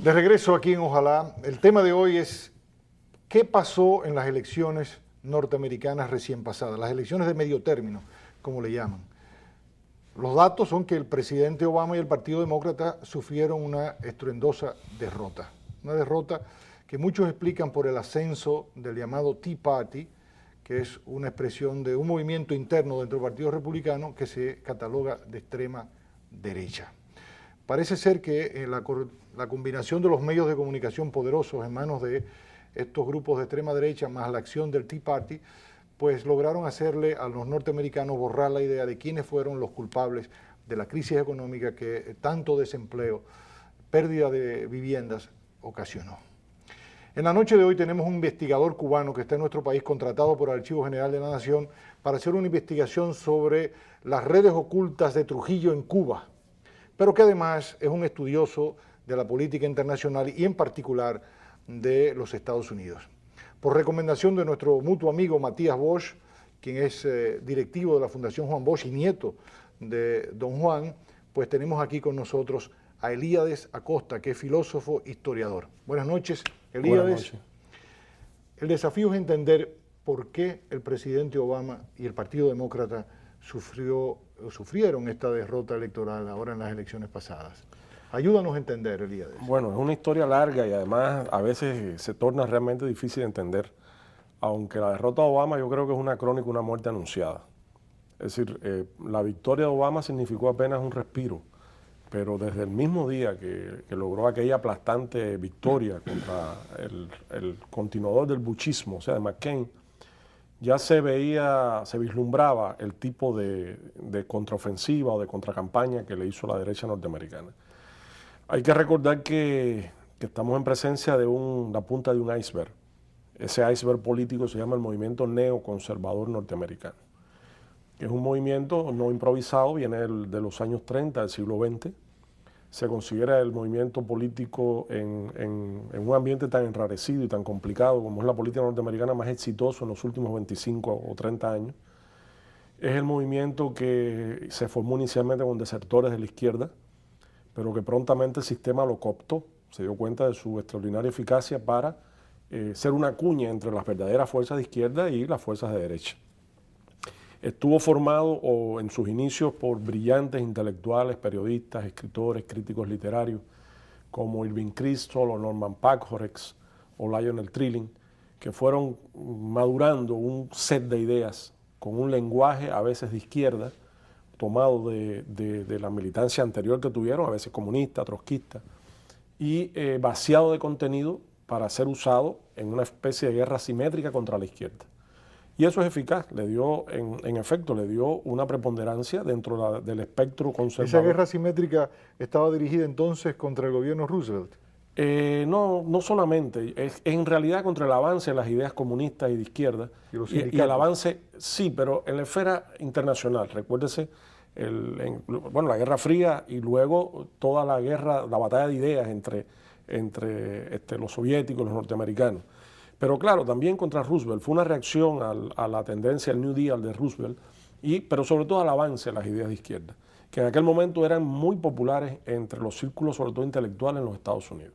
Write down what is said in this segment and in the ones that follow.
De regreso aquí en Ojalá, el tema de hoy es ¿qué pasó en las elecciones norteamericanas recién pasadas? Las elecciones de medio término, como le llaman. Los datos son que el presidente Obama y el Partido Demócrata sufrieron una estruendosa derrota. Una derrota que muchos explican por el ascenso del llamado Tea Party, que es una expresión de un movimiento interno dentro del Partido Republicano que se cataloga de extrema derecha. Parece ser que la combinación de los medios de comunicación poderosos en manos de estos grupos de extrema derecha más la acción del Tea Party, pues lograron hacerle a los norteamericanos borrar la idea de quiénes fueron los culpables de la crisis económica que tanto desempleo, pérdida de viviendas ocasionó. En la noche de hoy tenemos un investigador cubano que está en nuestro país contratado por el Archivo General de la Nación para hacer una investigación sobre las redes ocultas de Trujillo en Cuba, pero que además es un estudioso de la política internacional y en particular de los Estados Unidos. Por recomendación de nuestro mutuo amigo Matías Bosch, quien es directivo de la Fundación Juan Bosch y nieto de don Juan, pues tenemos aquí con nosotros a Elíades Acosta, que es filósofo historiador. Buenas noches, Elíades. Buenas noches. El desafío es entender por qué el presidente Obama y el Partido Demócrata sufrieron esta derrota electoral ahora en las elecciones pasadas. Ayúdanos a entender, Elíades. Bueno, es una historia larga y además a veces se torna realmente difícil de entender. Aunque la derrota de Obama yo creo que es una crónica, una muerte anunciada. Es decir, la victoria de Obama significó apenas un respiro, pero desde el mismo día que logró aquella aplastante victoria contra el continuador del buchismo, o sea, de McCain, ya se veía, se vislumbraba el tipo de contraofensiva o de contracampaña que le hizo la derecha norteamericana. Hay que recordar que estamos en presencia de la punta de un iceberg. Ese iceberg político se llama el movimiento neoconservador norteamericano. Es un movimiento no improvisado, viene de los años 30 del siglo XX. Se considera el movimiento político en un ambiente tan enrarecido y tan complicado como es la política norteamericana más exitoso en los últimos 25 o 30 años. Es el movimiento que se formó inicialmente con desertores de la izquierda, pero que prontamente el sistema lo cooptó, se dio cuenta de su extraordinaria eficacia para ser una cuña entre las verdaderas fuerzas de izquierda y las fuerzas de derecha. Estuvo formado en sus inicios por brillantes intelectuales, periodistas, escritores, críticos literarios, como Irving Kristol o Norman Packhorex o Lionel Trilling, que fueron madurando un set de ideas con un lenguaje a veces de izquierda, tomado de la militancia anterior que tuvieron, a veces comunista, trotskista, y vaciado de contenido para ser usado en una especie de guerra simétrica contra la izquierda. Y eso es eficaz, le dio, en efecto, le dio una preponderancia dentro del espectro conservador. ¿Esa guerra simétrica estaba dirigida entonces contra el gobierno Roosevelt? No solamente, es en realidad contra el avance de las ideas comunistas y de izquierda. Y el avance, sí, pero en la esfera internacional. Recuérdese, la Guerra Fría y luego toda la guerra, la batalla de ideas entre los soviéticos y los norteamericanos. Pero claro, también contra Roosevelt, fue una reacción a la tendencia al New Deal de Roosevelt, pero sobre todo al avance de las ideas de izquierda, que en aquel momento eran muy populares entre los círculos, sobre todo intelectuales, en los Estados Unidos.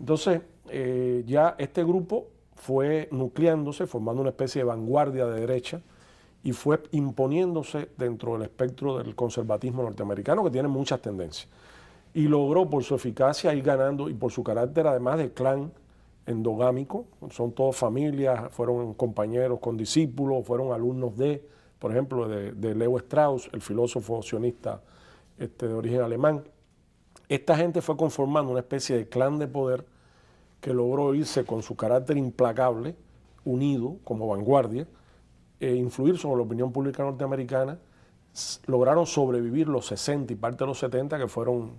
Entonces, ya este grupo fue nucleándose, formando una especie de vanguardia de derecha, y fue imponiéndose dentro del espectro del conservatismo norteamericano, que tiene muchas tendencias. Y logró, por su eficacia, ir ganando, y por su carácter, además de clan endogámico, son todas familias, fueron compañeros con discípulos, fueron alumnos por ejemplo, de Leo Strauss, el filósofo sionista de origen alemán. Esta gente fue conformando una especie de clan de poder que logró irse con su carácter implacable, unido como vanguardia, influir sobre la opinión pública norteamericana. Lograron sobrevivir los 60 y parte de los 70, que fueron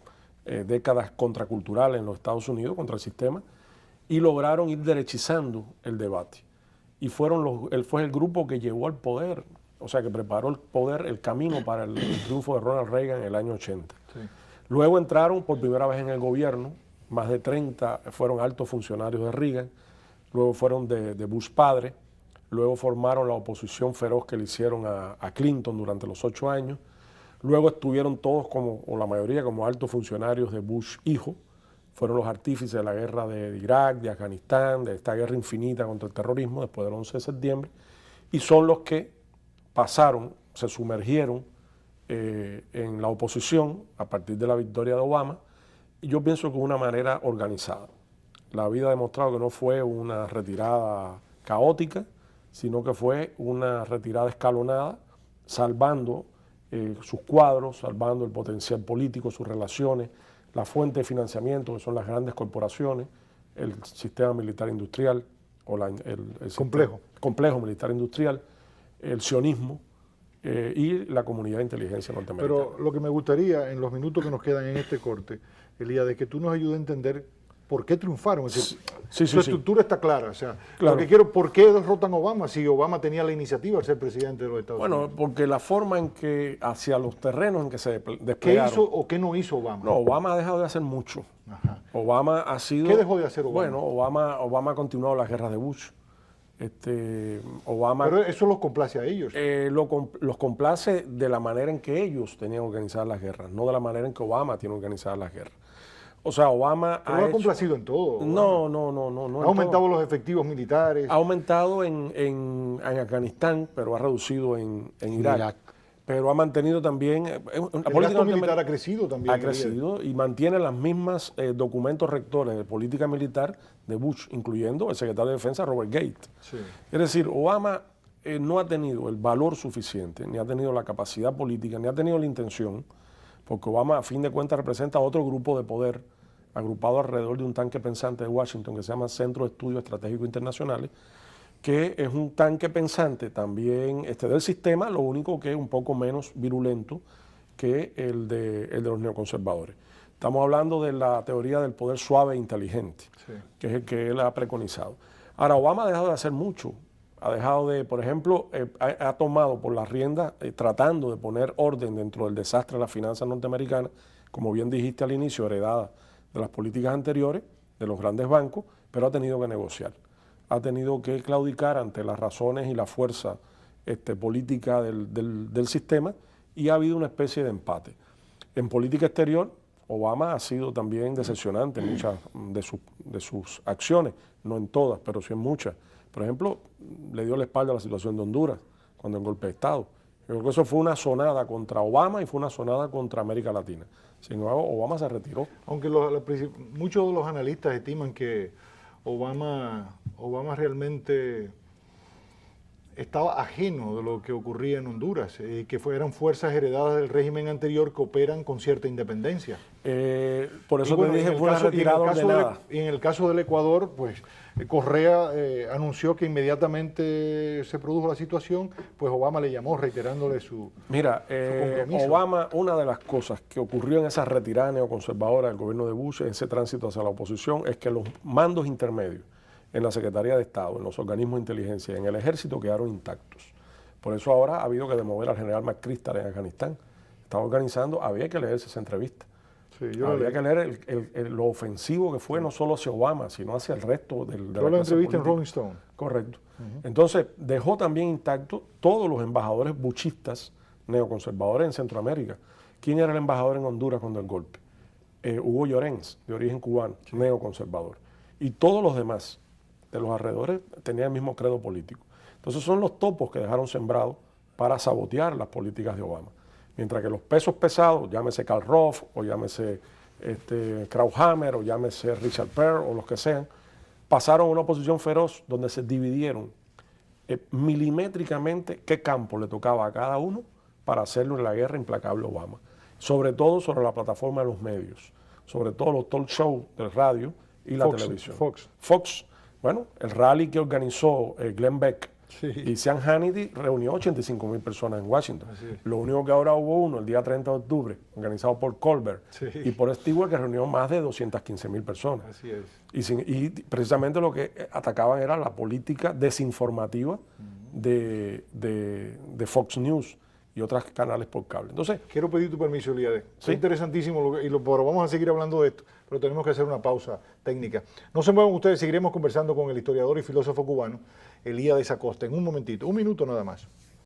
décadas contraculturales en los Estados Unidos contra el sistema, y lograron ir derechizando el debate. Y fue el grupo que llevó al poder, o sea, que preparó el poder, el camino para el triunfo de Ronald Reagan en el año 80. Sí. Luego entraron por primera vez en el gobierno, más de 30 fueron altos funcionarios de Reagan, luego fueron de Bush padre, luego formaron la oposición feroz que le hicieron a Clinton durante los 8 años, luego estuvieron todos, o la mayoría, como altos funcionarios de Bush hijo, fueron los artífices de la guerra de Irak, de Afganistán, de esta guerra infinita contra el terrorismo después del 11 de septiembre, y son los que pasaron, se sumergieron en la oposición a partir de la victoria de Obama, y yo pienso que de una manera organizada. La vida ha demostrado que no fue una retirada caótica, sino que fue una retirada escalonada, salvando sus cuadros, salvando el potencial político, sus relaciones, la fuente de financiamiento, que son las grandes corporaciones, el sistema militar industrial, o el complejo militar industrial, el sionismo y la comunidad de inteligencia norteamericana. Pero lo que me gustaría, en los minutos que nos quedan en este corte, Elías, es que tú nos ayudes a entender por qué triunfaron. Es decir, su estructura está clara. O sea, claro. Lo que quiero, ¿por qué derrotan a Obama si Obama tenía la iniciativa de ser presidente de los Estados Unidos? Bueno, porque la forma en que, hacia los terrenos en que se desplegaron. ¿Qué hizo o qué no hizo Obama? No, Obama ha dejado de hacer mucho. Ajá. Obama ha sido... ¿Qué dejó de hacer Obama? Bueno, Obama ha continuado las guerras de Bush. Obama... Pero eso los complace a ellos. Los complace de la manera en que ellos tenían organizadas las guerras, no de la manera en que Obama tiene organizadas las guerras. O sea, Obama pero ha complacido en todo. No. Ha aumentado los efectivos militares. Ha aumentado en Afganistán, pero ha reducido en Irak. Pero ha mantenido también... El gasto militar ha crecido también. Ha crecido y mantiene las mismas documentos rectores de política militar de Bush, incluyendo el secretario de Defensa Robert Gates. Sí. Es decir, Obama no ha tenido el valor suficiente, ni ha tenido la capacidad política, ni ha tenido la intención, porque Obama a fin de cuentas representa otro grupo de poder agrupado alrededor de un tanque pensante de Washington que se llama Centro de Estudios Estratégicos Internacionales, que es un tanque pensante también del sistema, lo único que es un poco menos virulento que el de los neoconservadores. Estamos hablando de la teoría del poder suave e inteligente, sí, que es el que él ha preconizado. Ahora, Obama ha dejado de hacer mucho. Ha dejado de, por ejemplo, ha tomado por las riendas, tratando de poner orden dentro del desastre de las finanzas norteamericanas, como bien dijiste al inicio, heredada de las políticas anteriores, de los grandes bancos, pero ha tenido que negociar. Ha tenido que claudicar ante las razones y la fuerza política del sistema, y ha habido una especie de empate. En política exterior, Obama ha sido también decepcionante en muchas de sus acciones, no en todas, pero sí en muchas. Por ejemplo, le dio la espalda a la situación de Honduras cuando el golpe de Estado. Yo creo que eso fue una sonada contra Obama y fue una sonada contra América Latina. Sin embargo, Obama se retiró. Aunque muchos de los analistas estiman que Obama realmente estaba ajeno de lo que ocurría en Honduras, y que eran fuerzas heredadas del régimen anterior que operan con cierta independencia. Por eso te dije, fue una retirada ordenada. Y en el caso del Ecuador, pues Correa anunció que inmediatamente se produjo la situación, pues Obama le llamó reiterándole su compromiso. Obama, una de las cosas que ocurrió en esa retirada neoconservadora del gobierno de Bush, en ese tránsito hacia la oposición, es que los mandos intermedios en la Secretaría de Estado, en los organismos de inteligencia y en el ejército quedaron intactos. Por eso ahora ha habido que demover al general McChrystal en Afganistán. Estaba organizando, había que leerse esa entrevista. Sí, había que leer lo ofensivo que fue, no solo hacia Obama, sino hacia el resto de la entrevista en Rolling Stone. Correcto. Entonces, dejó también intacto todos los embajadores buchistas neoconservadores en Centroamérica. ¿Quién era el embajador en Honduras cuando el golpe? Hugo Llorens, de origen cubano, neoconservador. Y todos los demás de los alrededores tenían el mismo credo político. Entonces son los topos que dejaron sembrados para sabotear las políticas de Obama. Mientras que los pesos pesados, llámese Karl Rove, o llámese Krauthammer, o llámese Richard Perry, o los que sean, pasaron a una oposición feroz donde se dividieron milimétricamente qué campo le tocaba a cada uno para hacerle la guerra implacable a Obama. Sobre todo sobre la plataforma de los medios, sobre todo los talk shows del radio y la televisión. Fox. Bueno, el rally que organizó Glenn Beck y Sean Hannity reunió 85,000 personas en Washington. Lo único que ahora hubo uno, el día 30 de octubre, organizado por Colbert y por Stewart, que reunió más de 215,000 personas. Así es. Y precisamente lo que atacaban era la política desinformativa de Fox News y otros canales por cable. Entonces, quiero pedir tu permiso, Elías. Es interesantísimo, pero vamos a seguir hablando de esto, pero tenemos que hacer una pausa técnica. No se muevan ustedes, seguiremos conversando con el historiador y filósofo cubano, Elías Acosta, en un momentito, un minuto nada más.